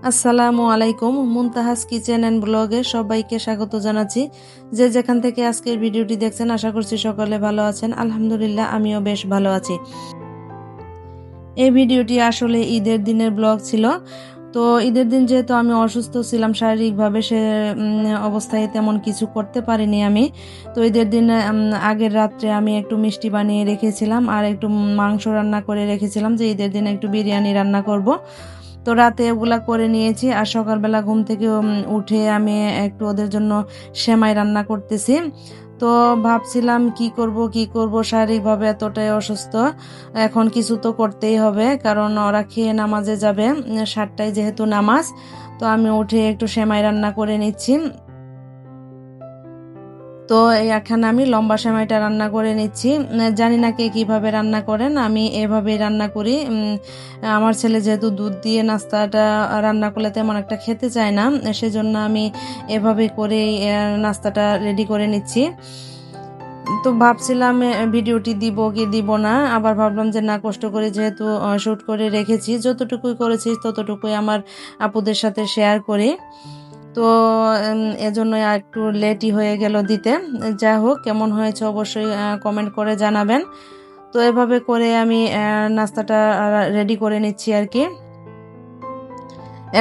আসসালামু আলাইকুম। মুনতাহাস kitchen and ব্লগে সবাইকে স্বাগত জানাচ্ছি। যে যেখান থেকে আজকের ভিডিওটি দেখছেন আশা করছি সকলে ভালো আছেন। আলহামদুলিল্লাহ আমিও বেশ ভালো আছি। এই ভিডিওটি আসলে ঈদের দিনের ব্লগ ছিল। তো ঈদের দিন যেহেতু আমি অসুস্থ ছিলাম শারীরিকভাবে, সে অবস্থায় তেমন কিছু করতে পারিনি আমি। তো ঈদের দিন আগের রাত্রে আমি একটু মিষ্টি বানিয়ে রেখেছিলাম আর একটু মাংস রান্না করে রেখেছিলাম, যে ঈদের দিন একটু বিরিয়ানি রান্না করব। তো রাতে ওগুলা করে নিয়েছি আর সকালবেলা ঘুম থেকে উঠে আমি একটু ওদের জন্য সেমাই রান্না করতেছি। তো ভাবছিলাম কি করব শারীরিকভাবে এতটাই অসুস্থ, এখন কিছু তো করতেই হবে, কারণ ওরা খেয়ে নামাজে যাবে, 7টায় যেহেতু নামাজ। তো আমি উঠে একটু সেমাই রান্না করে নিচ্ছি। তো এখানে আমি লম্বা সেমাইটা রান্না করে নিচ্ছি। জানি না কে কিভাবে রান্না করেন, আমি এভাবেই রান্না করি। আমার ছেলে যেহেতু দুধ দিয়ে নাস্তাটা রান্না করলে তেমন একটা খেতে চায় না, সেজন্য আমি এভাবে করে নাস্তাটা রেডি করে নিচ্ছি। তো ভাবছিলাম ভিডিওটি দিব কি দিব না, আবার ভাবলাম যে না, কষ্ট করে যেহেতু শ্যুট করে রেখেছি, যতটুকুই করেছি ততটুকুই আমার আপুদের সাথে শেয়ার করি। তো এজন্য একটু লেটই হয়ে গেল দিতে। যা হোক, কেমন হয়েছে অবশ্যই কমেন্ট করে জানাবেন। তো এভাবে করে আমি নাস্তাটা রেডি করে নিচ্ছি আর কি।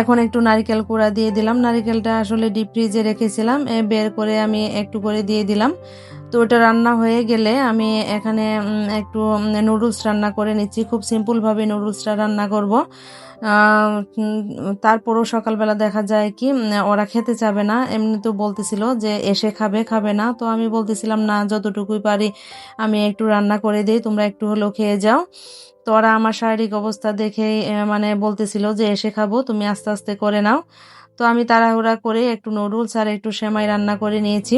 এখন একটু নারকেল কুড়া দিয়ে দিলাম। নারকেলটা আসলে ডিপ ফ্রিজে রেখেছিলাম, বের করে আমি একটু করে দিয়ে দিলাম। তো ওটা রান্না হয়ে গেলে আমি এখানে একটু নুডলস রান্না করে নিচ্ছি। খুব সিম্পলভাবে নুডলসটা রান্না করব। তারপরও সকালবেলা দেখা যায় কি ওরা খেতে চাবে না, এমনি তো বলতেছিল যে এসে খাবে খাবে না। তো আমি বলতেছিলাম না, যতটুকুই পারি আমি একটু রান্না করে দিই, তোমরা একটু হলেও খেয়ে যাও। তো ওরা আমার শারীরিক অবস্থা দেখেই মানে বলতেছিল যে এসে খাবো, তুমি আস্তে আস্তে করে নাও। তো আমি তাড়াহুড়া করে একটু নুডলস আর একটু সেমাই রান্না করে নিয়েছি,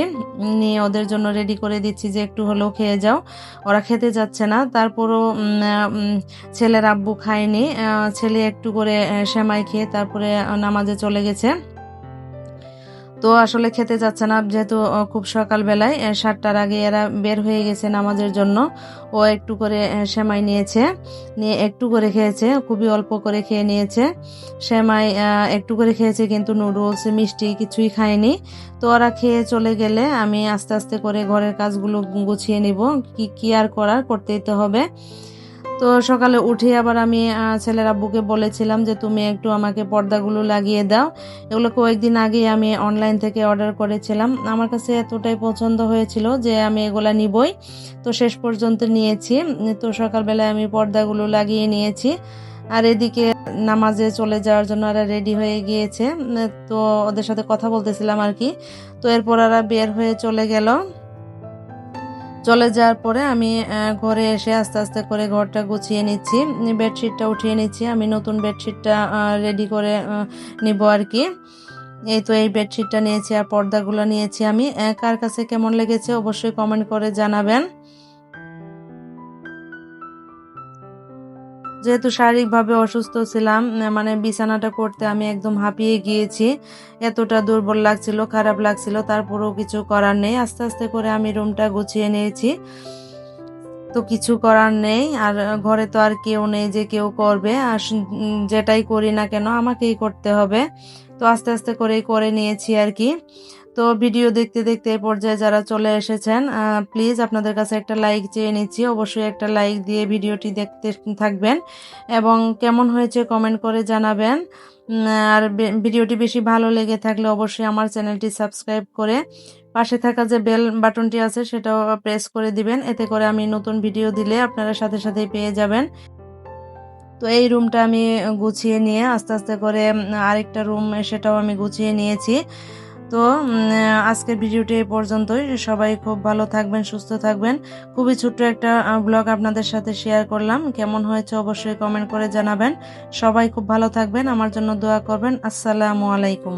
নিয়ে ওদের জন্য রেডি করে দিচ্ছি যে একটু হলেও খেয়ে যাও। ওরা খেতে যাচ্ছে না, তারপরও ছেলের আব্বু খায়নি। ছেলে একটু করে সেমাই খেয়ে তারপরে নামাজে চলে গেছে। তো আসলে খেতে যাচ্ছে না, যেহেতু খুব সকালবেলায় 7টার আগে এরা বের হয়ে গেছে নামাজের জন্য। ও একটু করে সেমাই নিয়েছে, নিয়ে একটু করে খেয়েছে, খুবই অল্প করে খেয়ে নিয়েছে। সেমাই একটু করে খেয়েছে, কিন্তু নুডলস মিষ্টি কিছুই খায়নি। তো ওরা খেয়ে চলে গেলে আমি আস্তে আস্তে করে ঘরের কাজগুলো গুছিয়ে নিব। কি আর করার, করতেই তো হবে। তো সকালে উঠে আবার আমি ছেলের আব্বুকে বলেছিলাম যে তুমি একটু আমাকে পর্দাগুলো লাগিয়ে দাও। এগুলো কয়েকদিন আগে আমি অনলাইন থেকে অর্ডার করেছিলাম, আমার কাছে এতটাই পছন্দ হয়েছিল যে আমি এগুলা নিবই। তো শেষ পর্যন্ত নিয়েছি। তো সকালবেলায় আমি পর্দাগুলো লাগিয়ে নিয়েছি। আর এদিকে নামাজে চলে যাওয়ার জন্য ওরা রেডি হয়ে গিয়েছে। তো ওদের সাথে কথা বলতেছিলাম আর কি। তো এরপর ওরা বের হয়ে চলে গেল। চলে যাওয়ার পরে আমি ঘরে এসে আস্তে আস্তে করে ঘরটা গুছিয়ে নিচ্ছি, বেডশিটটা উঠিয়ে নিচ্ছি। আমি নতুন বেডশিটটা রেডি করে নিব আর কি। এই তো এই বেডশিটটা নিয়েছি আর পর্দাগুলো নিয়েছি আমি। কার কাছে কেমন লেগেছে অবশ্যই কমেন্ট করে জানাবেন। যেহেতু শারীরিকভাবে অসুস্থ ছিলাম, মানে বিছানাটা করতে আমি একদম হাঁপিয়ে গিয়েছি, এতটা দুর্বল লাগছিল, খারাপ লাগছিল, তারপরেও কিছু করার নেই। আস্তে আস্তে করে আমি রুমটা গুছিয়ে নিয়েছি। তো কিছু করার নেই, আর ঘরে তো আর কেউ নেই যে কেউ করবে, আর যেটাই করি না কেন আমাকেই করতে হবে। তো আস্তে আস্তে করেই করে নিয়েছি আর কি। তো ভিডিও দেখতে দেখতে এই পর্যায়ে যারা চলে এসেছেন, প্লিজ আপনাদের কাছে একটা লাইক চেয়ে নিচ্ছি, অবশ্যই একটা লাইক দিয়ে ভিডিওটি দেখতে থাকবেন এবং কেমন হয়েছে কমেন্ট করে জানাবেন। আর ভিডিওটি বেশি ভালো লেগে থাকলে অবশ্যই আমার চ্যানেলটি সাবস্ক্রাইব করে পাশে থাকা যে বেল বাটনটি আছে সেটাও প্রেস করে দিবেন, এতে করে আমি নতুন ভিডিও দিলে আপনারা সাথে সাথেই পেয়ে যাবেন। তো এই রুমটা আমি গুছিয়ে নিয়ে আস্তে আস্তে করে আরেকটা রুম সেটাও আমি গুছিয়ে নিয়েছি। তো আজকের ভিডিওটি এই পর্যন্তই। সবাই খুব ভালো থাকবেন, সুস্থ থাকবেন। খুবই ছোট্ট একটা ব্লগ আপনাদের সাথে শেয়ার করলাম, কেমন হয়েছে অবশ্যই কমেন্ট করে জানাবেন। সবাই খুব ভালো থাকবেন, আমার জন্য দোয়া করবেন। আসসালামু আলাইকুম।